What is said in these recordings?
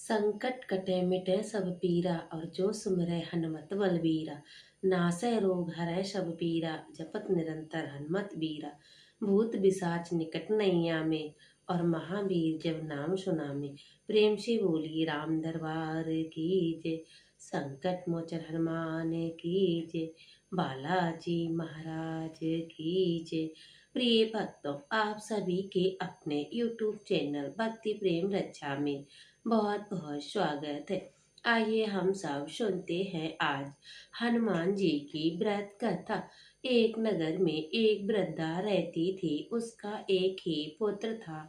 संकट कटे मिटे सब पीरा और जो सुमिरै हनुमत बलबीरा। नासै रोग हरै सब पीरा जपत निरंतर हनुमत बीरा। भूत पिशाच निकट नहीं आमे और महावीर जब नाम सुनामे। प्रेम से बोली राम दरबार की जय। संकट मोचन हनुमान की जय। बालाजी महाराज की जय। प्रिय भक्तों, आप सभी के अपने YouTube चैनल भक्ति प्रेम रक्षा में बहुत बहुत स्वागत है। आइए हम सब सुनते हैं आज हनुमान जी की व्रत कथा। एक नगर में एक वृद्धा रहती थी। उसका एक ही पुत्र था।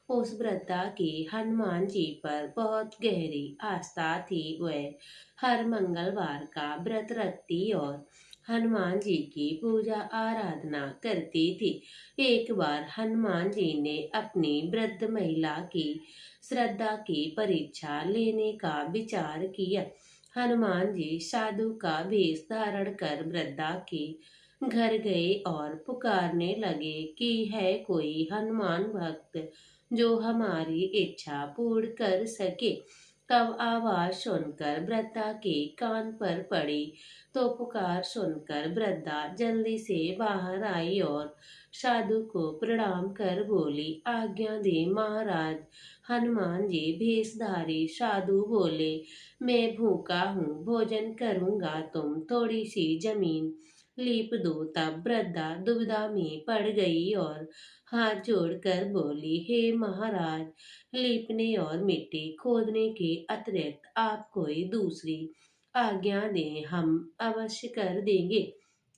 उस वृद्धा की हनुमान जी पर बहुत गहरी आस्था थी। वह हर मंगलवार का व्रत रखती और हनुमान जी की पूजा आराधना करती थी। एक बार हनुमान जी ने अपनी वृद्ध महिला की श्रद्धा की परीक्षा लेने का विचार किया। हनुमान जी साधु का वेश धारण कर वृद्धा के घर गए और पुकारने लगे कि है कोई हनुमान भक्त जो हमारी इच्छा पूर्ण कर सके। तब आवाज सुनकर वृद्धा के कान पर पड़ी तो पुकार सुनकर वृद्धा जल्दी से बाहर आई और साधु को प्रणाम कर बोली, आज्ञा दे महाराज। हनुमान जी भेषधारी साधु बोले, मैं भूखा हूँ, भोजन करूँगा, तुम थोड़ी सी जमीन लीप दो। तब वृद्धा दुविधा में पड़ गई और हाथ जोड़कर बोली, हे महाराज, लीपने और मिट्टी खोदने के अतिरिक्त आप कोई दूसरी आज्ञा दें, हम अवश्य कर देंगे।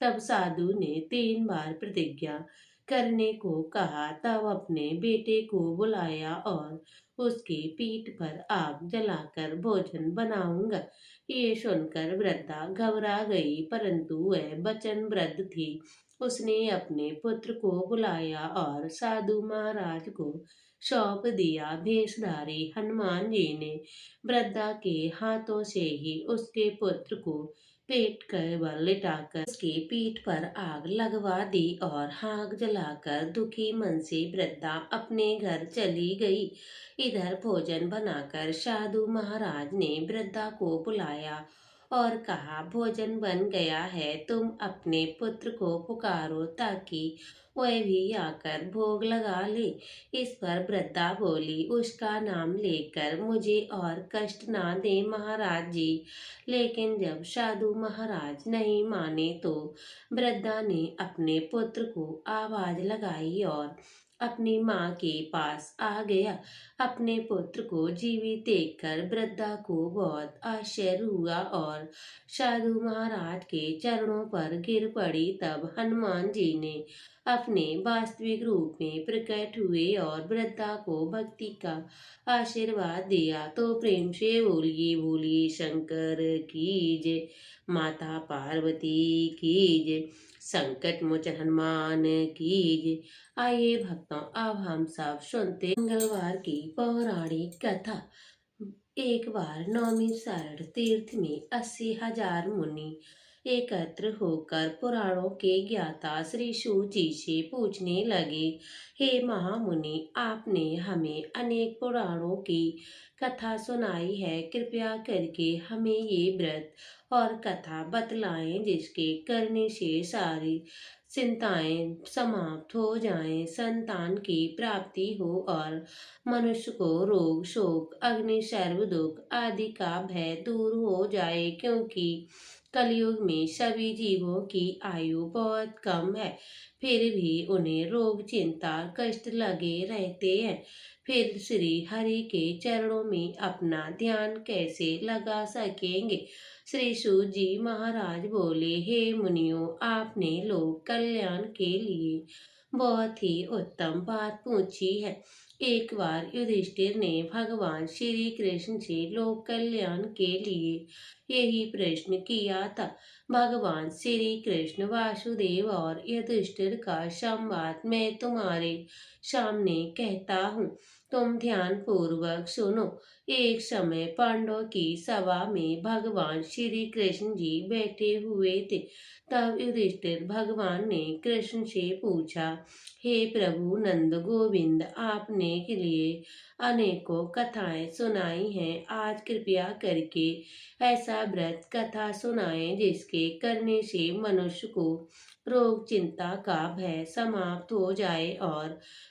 तब साधु ने 3 बार प्रतिज्ञा करने को कहा। तब अपने बेटे को बुलाया और उसकी पीठ पर आग जलाकर भोजन बनाऊंगा। ये सुनकर वृद्धा घबरा गई, परंतु वह वचनबद्ध थी। उसने अपने पुत्र को बुलाया और साधु महाराज को सौंप दिया। भेषधारी हनुमान जी ने वृद्धा के हाथों से ही उसके पुत्र को पेट कर बल लिटाकर उसकी पीठ पर आग लगवा दी और आग जलाकर दुखी मन से वृद्धा अपने घर चली गई। इधर भोजन बनाकर साधु महाराज ने वृद्धा को बुलाया और कहा, भोजन बन गया है, तुम अपने पुत्र को पुकारो ताकि वह भी आकर भोग लगा ले। इस पर वृद्धा बोली, उसका नाम लेकर मुझे और कष्ट ना दे महाराज जी। लेकिन जब साधु महाराज नहीं माने तो वृद्धा ने अपने पुत्र को आवाज लगाई और अपनी माँ के पास आ गया। अपने पुत्र को जीवित देखकर वृद्धा को बहुत आश्चर्य हुआ और साधु महाराज के चरणों पर गिर पड़ी। तब हनुमान जी ने अपने वास्तविक रूप में प्रकट हुए और वृद्धा को भक्ति का आशीर्वाद दिया। तो प्रेम से बोलिए, बोलिए शंकर की जय, माता पार्वती की जय, संकट मोचन हनुमान की जय। आइए भक्तों, अब हम सब सुनते मंगलवार की पौराणिक कथा। एक बार नौमी शरण तीर्थ में 80,000 मुनि एकत्र होकर पुराणों के ज्ञाता श्री सूत जी से पूछने लगे, हे महामुनि, आपने हमें अनेक पुराणों की कथा सुनाई है, कृपया करके हमें ये व्रत और कथा बतलाएं जिसके करने से सारी चिंताएं समाप्त हो जाएं, संतान की प्राप्ति हो और मनुष्य को रोग शोक अग्नि सर्व दुख आदि का भय दूर हो जाए। क्योंकि कलयुग में सभी जीवों की आयु बहुत कम है, फिर भी उन्हें रोग चिंता कष्ट लगे रहते हैं। फिर श्री हरि के चरणों में अपना ध्यान कैसे लगा सकेंगे। श्री सूत जी महाराज बोले, हे मुनियों, आपने लोक कल्याण के लिए बहुत ही उत्तम बात पूछी है। एक बार युधिष्ठिर ने भगवान श्री कृष्ण से लोक कल्याण के लिए यही प्रश्न किया था। भगवान श्री कृष्ण वासुदेव और युधिष्ठिर का संवाद मैं तुम्हारे सामने कहता हूँ। तुम ध्यान पूर्वक सुनो। एक समय पांडवों की सभा में भगवान श्री कृष्ण जी बैठे हुए थे। तब युधिष्ठिर भगवान ने कृष्ण से पूछा, हे प्रभु नंद गोविंद, आपने के लिए अनेकों कथाएं सुनाई हैं। आज कृपया करके ऐसा व्रत कथा सुनाएं जिसके करने से मनुष्य को रोग चिंता का भय समाप्त हो जाए और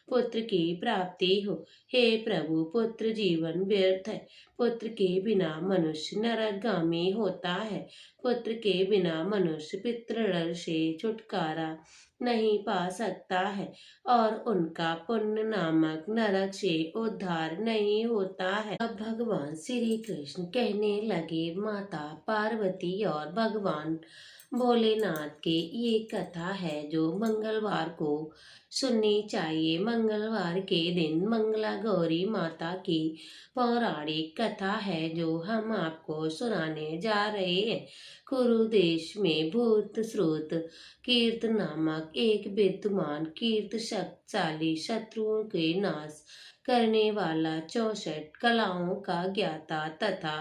पुत्र की प्राप्ति हो। हे प्रभु, पुत्र जीवन व्यर्थ है। पुत्र के बिना मनुष्य नरकगामी होता है। पुत्र के बिना मनुष्य पितृऋण से छुटकारा नहीं पा सकता है और उनका पुण्य नामक नरक से उद्धार नहीं होता है। अब भगवान श्री कृष्ण कहने लगे, माता पार्वती और भगवान भोलेनाथ की ये कथा है जो मंगलवार को सुननी चाहिए। मंगलवार के दिन मंगला गौरी माता की पौराणिक कथा है जो हम आपको सुनाने जा रहे हैं। कुरु देश में भूत स्रोत कीर्त नामक एक विद्वान कीर्त शक्तिशाली शत्रुओं के नाश करने वाला 64 कलाओं का ज्ञाता तथा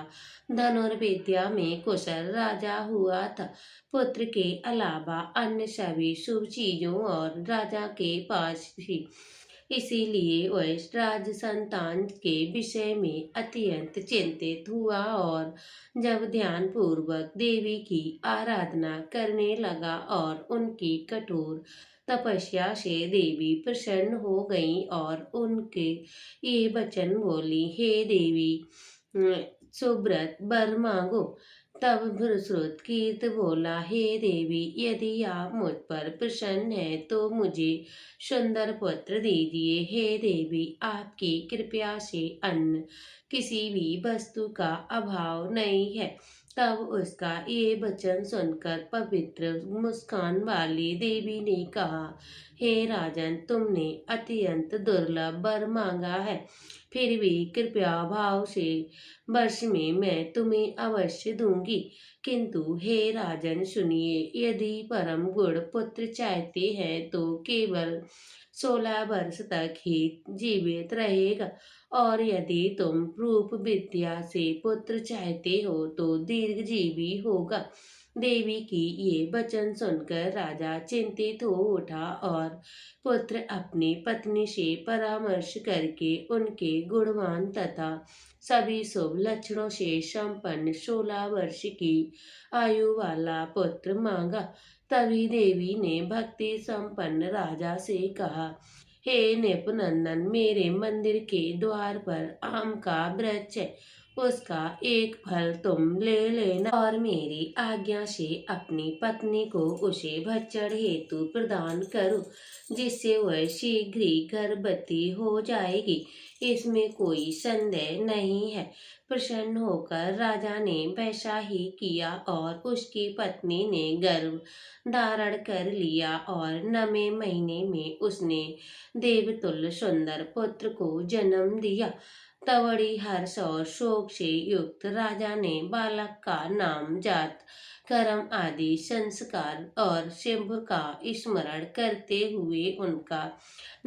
धनुर्विद्या में कुशल राजा हुआ था। पुत्र के अलावा अन्य सभी शुभ चीजों और राजा के पास भी, इसीलिए वह राज संतान के विषय में अत्यंत चिंतित हुआ और जब ध्यान पूर्वक देवी की आराधना करने लगा और उनकी कठोर तपस्या से देवी प्रसन्न हो गई और उनके ये वचन बोली, हे देवी सुब्रत वर मांगो। तब भृसुत कीर्त बोला, हे देवी, यदि आप मुझ पर प्रसन्न है तो मुझे सुंदर पुत्र दीजिए। हे देवी, आपकी कृपा से अन्न किसी भी वस्तु का अभाव नहीं है। तब उसका ये वचन सुनकर पवित्र मुस्कान वाली देवी ने कहा, हे राजन, तुमने अत्यंत दुर्लभ वर मांगा है, फिर भी कृपया भाव से वर्ष में मैं तुम्हें अवश्य दूंगी। किंतु हे राजन सुनिए, यदि परम गुण पुत्र चाहते हैं तो केवल 16 वर्ष तक ही जीवित रहेगा, और यदि तुम रूप विद्या से पुत्र चाहते हो तो दीर्घजीवी होगा। देवी की ये वचन सुनकर राजा चिंतित हो उठा और पुत्र अपनी पत्नी से परामर्श करके उनके गुणवान तथा सभी शुभ लक्षणों से संपन्न 16 वर्ष की आयु वाला पुत्र मांगा। तभी देवी ने भक्ति संपन्न राजा से कहा, हे नृपनंदन, मेरे मंदिर के द्वार पर आम का वृक्ष है, उसका एक फल तुम ले लेना और मेरी आज्ञा से अपनी पत्नी को उसे भक्षण हेतु प्रदान करो, जिससे वह शीघ्र ही गर्भवती हो जाएगी। इसमें कोई संदेह नहीं है। प्रसन्न होकर राजा ने वैसा ही किया और उसकी पत्नी ने गर्भ धारण कर लिया और 9वें महीने में उसने देवतुल्य सुंदर पुत्र को जन्म दिया। तवड़ी हर्ष और शोक से युक्त राजा ने बालक का नाम जात कर्म आदि संस्कार और शिव का स्मरण करते हुए उनका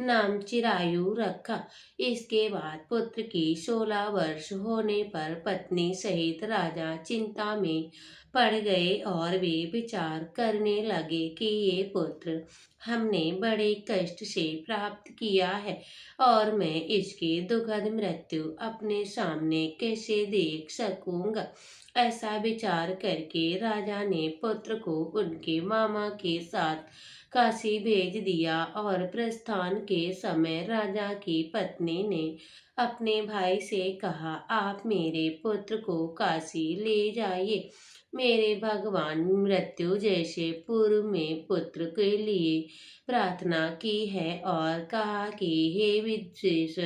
नाम चिरायु रखा। इसके बाद पुत्र की 16 वर्ष होने पर पत्नी सहित राजा चिंता में पड़ गए और वे विचार करने लगे कि ये पुत्र हमने बड़े कष्ट से प्राप्त किया है और मैं इसकी दुखद मृत्यु अपने सामने कैसे देख सकूंगा। ऐसा विचार करके राजा ने पुत्र को उनके मामा के साथ काशी भेज दिया और प्रस्थान के समय राजा की पत्नी ने अपने भाई से कहा, आप मेरे पुत्र को काशी ले जाइए। मेरे भगवान मृत्यु जैसे पूर्व में पुत्र के लिए प्रार्थना की है और कहा कि हे विशेष,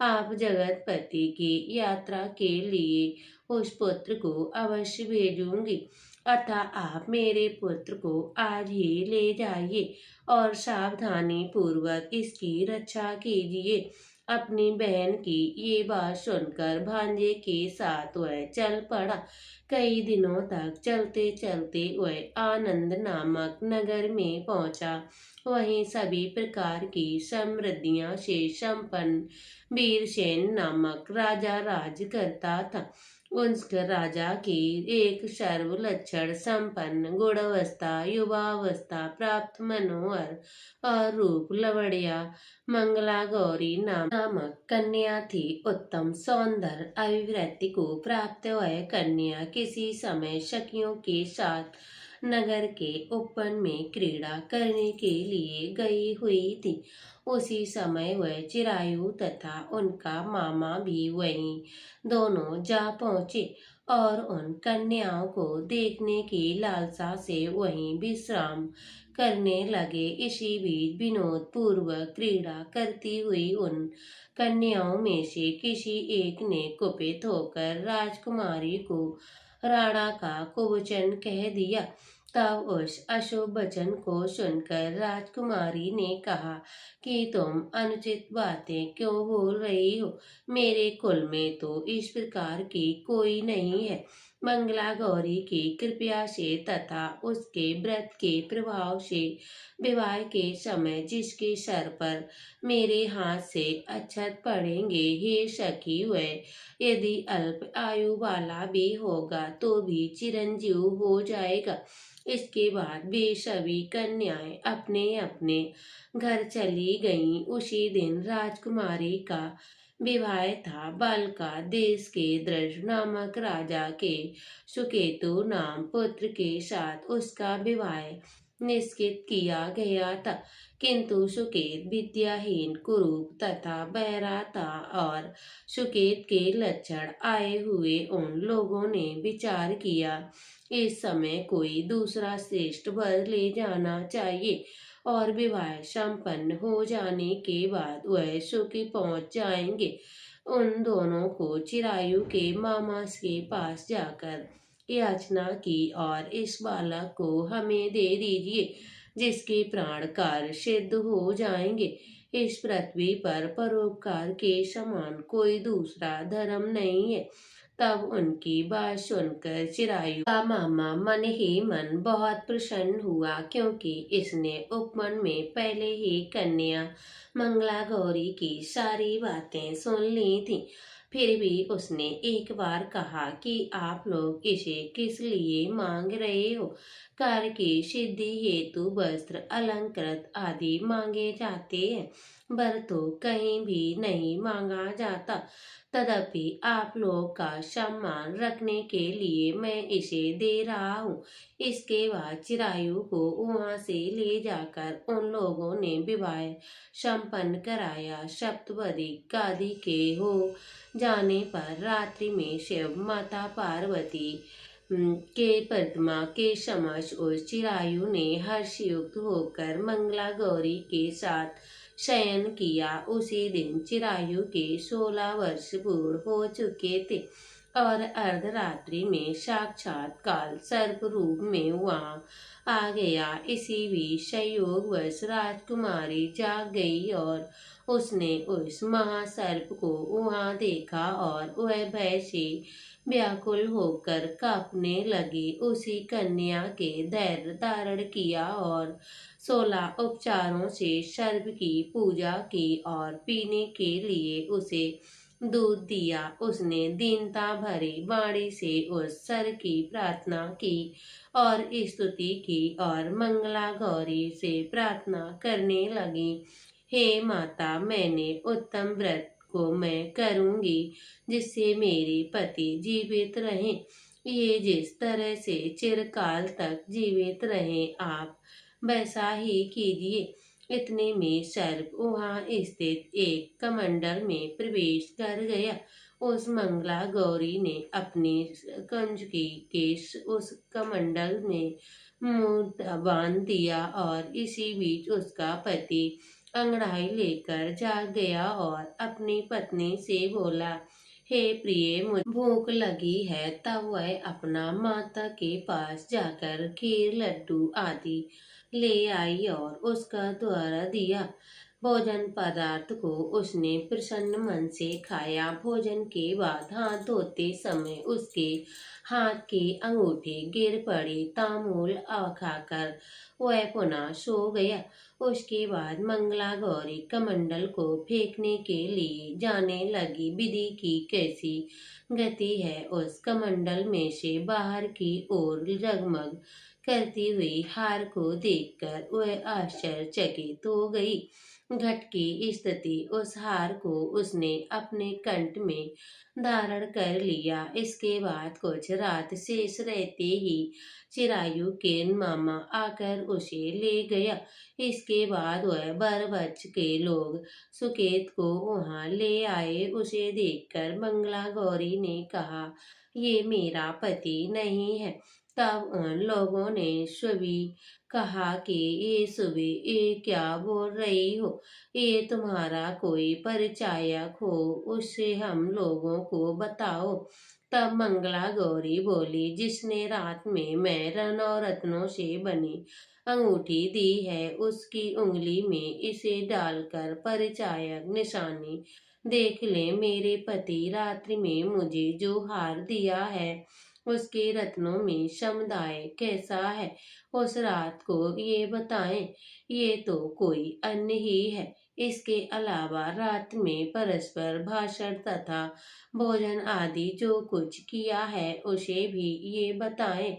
आप जगतपति की यात्रा के लिए उस पुत्र को अवश्य भेजूंगी, अतः आप मेरे पुत्र को आज ही ले जाइए और सावधानी पूर्वक इसकी रक्षा कीजिए। अपनी बहन की ये बात सुनकर भांजे के साथ वह चल पड़ा। कई दिनों तक चलते चलते वह आनंद नामक नगर में पहुंचा। वहीं सभी प्रकार की समृद्धियां से संपन्न वीरसेन नामक राजा राज करता था। उस राजा की एक सर्वलक्षण संपन्न गुणावस्था युवावस्था प्राप्त मनोहर और रूप लवड़िया मंगला गौरी नामक कन्या थी। उत्तम सौंदर्य अभिवृद्धि को प्राप्त वह कन्या किसी समय सखियों के साथ नगर के उपवन में क्रीड़ा करने के लिए गई हुई थी। उसी समय वह चिरायु तथा उनका मामा भी वहीं दोनों जा पहुंचे और उन कन्याओं को देखने की लालसा से वहीं विश्राम करने लगे। इसी बीच विनोद पूर्वक क्रीड़ा करती हुई उन कन्याओं में से किसी एक ने कुपित होकर राजकुमारी को राणा का कुवचन कह दिया। तब उस अशुभ वचन को सुनकर राजकुमारी ने कहा कि तुम अनुचित बातें क्यों बोल रही हो। मेरे कुल में तो इस प्रकार की कोई नहीं है। मंगला गौरी की कृपया से तथा उसके व्रत के प्रभाव से विवाह के समय जिसके सर पर मेरे हाथ से अक्षत पड़ेंगे, हे सखी, वह यदि अल्प आयु वाला भी होगा तो भी चिरंजीव हो जाएगा। इसके बाद वे सभी कन्याएं अपने अपने घर चली गईं। उसी दिन राजकुमारी का विवाह था। बालका देश के द्रज नामक राजा के सुकेतु नाम पुत्र के साथ उसका विवाह निश्चित किया गया था। किंतु सुकेत विद्याहीन कुरूप तथा बहरा था और सुकेत के लक्षण आए हुए उन लोगों ने विचार किया इस समय कोई दूसरा श्रेष्ठ वर ले जाना चाहिए और विवाह संपन्न हो जाने के बाद वह सुखी पहुंच जाएंगे। उन दोनों को चिरायु के मामा के पास जाकर याचना की और इस बालक को हमें दे दीजिए जिसके प्राण कार्य सिद्ध हो जाएंगे। इस पृथ्वी पर परोपकार के समान कोई दूसरा धर्म नहीं है। तब उनकी बात सुनकर चिरायु का मामा मन ही मन बहुत प्रसन्न हुआ, क्योंकि इसने उपवन में पहले ही कन्या मंगला गौरी की सारी बातें सुन ली थी। फिर भी उसने एक बार कहा कि आप लोग इसे किस लिए मांग रहे हो। कार्य की सिद्धि हेतु वस्त्र अलंकृत आदि मांगे जाते हैं, वर तो कहीं भी नहीं मांगा जाता। तदपि आप लोग का सम्मान रखने के लिए मैं इसे दे रहा हूँ। इसके बाद चिरायु को वहां से ले जाकर उन लोगों ने विवाह संपन्न कराया। सप्तपदी गादी के हो जाने पर रात्रि में शिव माता पार्वती के प्रतिमा के समक्ष उस चिरायु ने हर्षयुक्त होकर मंगला गौरी के साथ शयन किया। उसी दिन चिरायु के 16 वर्ष पूर्ण हो चुके थे और अर्धरात्रि में साक्षात काल सर्प रूप में वहां आ गया। इसी बीच संयोगवश राजकुमारी जाग गई और उसने उस महासर्प को वहां देखा और वह भय से व्याकुल होकर कांपने लगी। उसी कन्या के धैर्य धारण किया और 16 उपचारों से सर्प की पूजा की और पीने के लिए उसे दूध दिया। उसने दीनता भरी वाणी से उस सर की प्रार्थना की और स्तुति की और मंगला गौरी से प्रार्थना करने लगी, हे माता, मैंने उत्तम व्रत को मैं करूंगी जिससे मेरे पति जीवित रहें। ये जिस तरह से चिरकाल तक जीवित रहें आप वैसा ही कीजिए। इतने में सर्प वहां स्थित एक कमंडल में प्रवेश कर गया। उस मंगला गौरी ने अपनी कंजकी के उस कमंडल में मुंह बांध दिया और इसी बीच उसका पति अंगड़ाई लेकर जाग गया और अपनी पत्नी से बोला, हे प्रिय, मुझे भूख लगी है। तब वह अपना माता के पास जाकर खीर लड्डू आदि ले आई और उसका द्वारा दिया। भोजन पदार्थ को उसने प्रसन्न मन से खाया। भोजन के बाद हाथ धोते समय उसके हाथ के अंगूठे गिर पड़े। तांबूल खाकर वह पुनः सो गया। उसके बाद मंगला गौरी कमंडल को फेंकने के लिए जाने लगी। विधि की कैसी गति है! उस कमंडल में से बाहर की ओर जगमग करती हुई हार को देखकर वह आश्चर्यचकित हो गई। घट की स्थिति उस हार को उसने अपने कंठ में धारण कर लिया। इसके बाद कुछ रात शेष रहते ही चिरायु के मामा आकर उसे ले गया। इसके बाद वह बरबच्च के लोग सुकेत को वहां ले आए। उसे देखकर मंगला गौरी ने कहा, ये मेरा पति नहीं है। तब उन लोगों ने सुबी कहा कि ये सुबी, ये क्या बोल रही हो? ये तुम्हारा कोई परिचायक हो, उससे हम लोगों को बताओ। तब मंगला गौरी बोली, जिसने रात में मैं रन और रत्नों से बनी अंगूठी दी है, उसकी उंगली में इसे डालकर परिचायक निशानी देख ले। मेरे पति रात्रि में मुझे जो हार दिया है, उसके रत्नों में समुदाय कैसा है, उस रात को ये बताएं। ये तो कोई अन्य ही है। इसके अलावा रात में परस्पर भाषण तथा भोजन आदि जो कुछ किया है, उसे भी ये बताएं।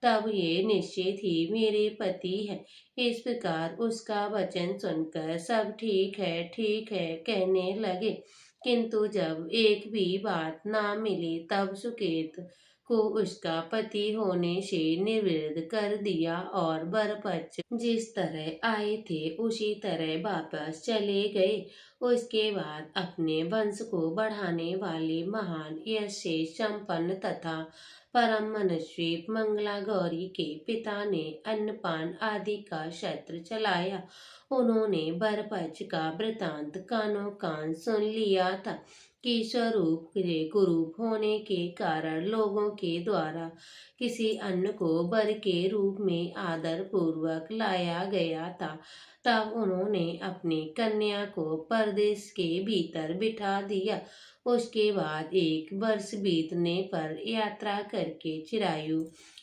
तब ये निश्चित ही मेरे पति है। इस प्रकार उसका वचन सुनकर सब ठीक है कहने लगे। किंतु जब एक भी बात ना मिली, तब सुकेत को उसका पति होने से निर्विरोध कर दिया और बरपक्ष जिस तरह आए थे उसी तरह वापस चले गए। उसके बाद अपने वंश को बढ़ाने वाले महान यश से संपन्न तथा परम मनस्वी मंगला गौरी के पिता ने अन्नपान आदि का सत्र चलाया। उन्होंने बरपक्ष का वृतांत कानों कान सुन लिया था कि स्वरूप के कुरूप होने के कारण लोगों के द्वारा किसी अन्न को वर के रूप में आदर पूर्वक लाया गया था। तब उन्होंने अपनी कन्या को परदेश के भीतर बिठा दिया। उसके बाद एक वर्ष बीतने पर यात्रा करके चिरायु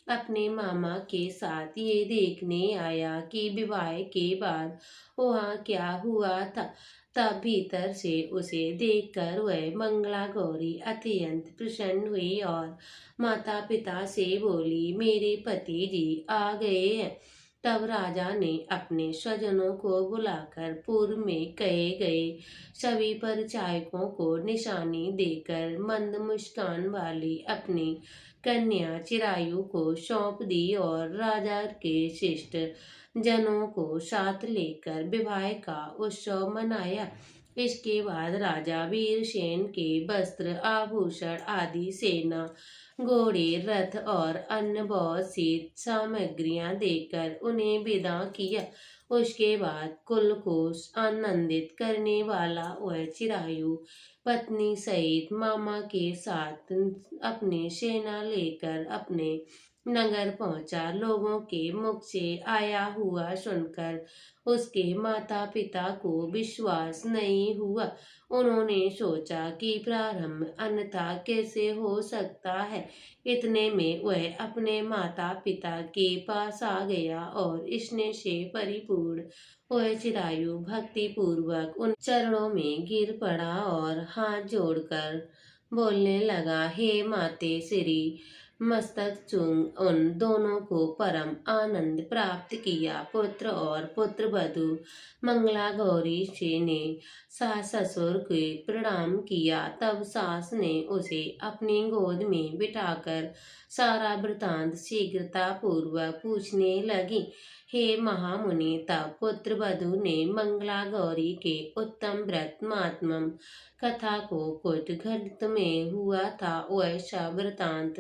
अपने मामा के साथ ये देखने आया कि विवाह के बाद वहाँ क्या हुआ था। तब भीतर से उसे देखकर वह मंगला गौरी अत्यंत प्रसन्न हुई और माता पिता से बोली, मेरे पति जी आ गए हैं। तब राजा ने अपने स्वजनों को बुलाकर पूर्व में कहे गए सभी परिचायकों को निशानी देकर मंद मुस्कान वाली अपनी कन्या चिरायु को सौंप दी और राजा के शिष्ट जनों को साथ लेकर विवाह का उत्सव मनाया। इसके बाद राजा वीरसेन के वस्त्र आभूषण आदि सेना घोड़े रथ और अन्य बहुत सी सामग्रियां देकर उन्हें विदा किया। उसके बाद कुल को आनंदित करने वाला वह चिरायु पत्नी सहित मामा के साथ अपनी सेना लेकर अपने नगर पहुंचा। लोगों के मुख से आया हुआ सुनकर उसके माता पिता को विश्वास नहीं हुआ। उन्होंने सोचा कि प्रारंभ अन्यथा कैसे हो सकता है। इतने में वह अपने माता पिता के पास आ गया और स्नेह से परिपूर्ण वह चिरायु भक्ति पूर्वक उन चरणों में गिर पड़ा और हाथ जोड़कर बोलने लगा, हे माते श्री, मस्तक चूम उन दोनों को परम आनंद प्राप्त किया। पुत्र और पुत्र वधू मंगला गौरी से ने सास ससुर के प्रणाम किया। तब सास ने उसे अपनी गोद में बिठाकर सारा वृतांत शीघ्रता पूर्वक पूछने लगी। हे महामुनि, तब पुत्र वधू ने मंगला गौरी के उत्तम व्रत महात्म्य कथा को कुछ घटित में हुआ था वह सब वृतांत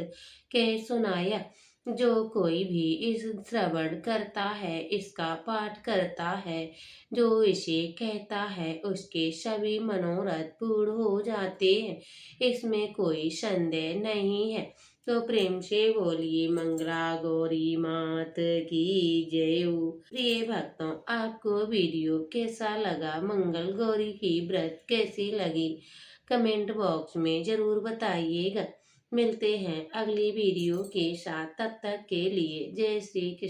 कह सुनाया। जो कोई भी इस श्रवण करता है, इसका पाठ करता है, जो इसे कहता है, उसके सभी मनोरथ पूर्ण हो जाते हैं। इसमें कोई संदेह नहीं है। तो प्रेम से बोलिए मंगला गौरी मात की जय हो। प्रिय भक्तों, आपको वीडियो कैसा लगा, मंगल गौरी की व्रत कैसी लगी, कमेंट बॉक्स में जरूर बताइएगा। मिलते हैं अगली वीडियो के साथ, तब तक के लिए जय श्री कृष्ण।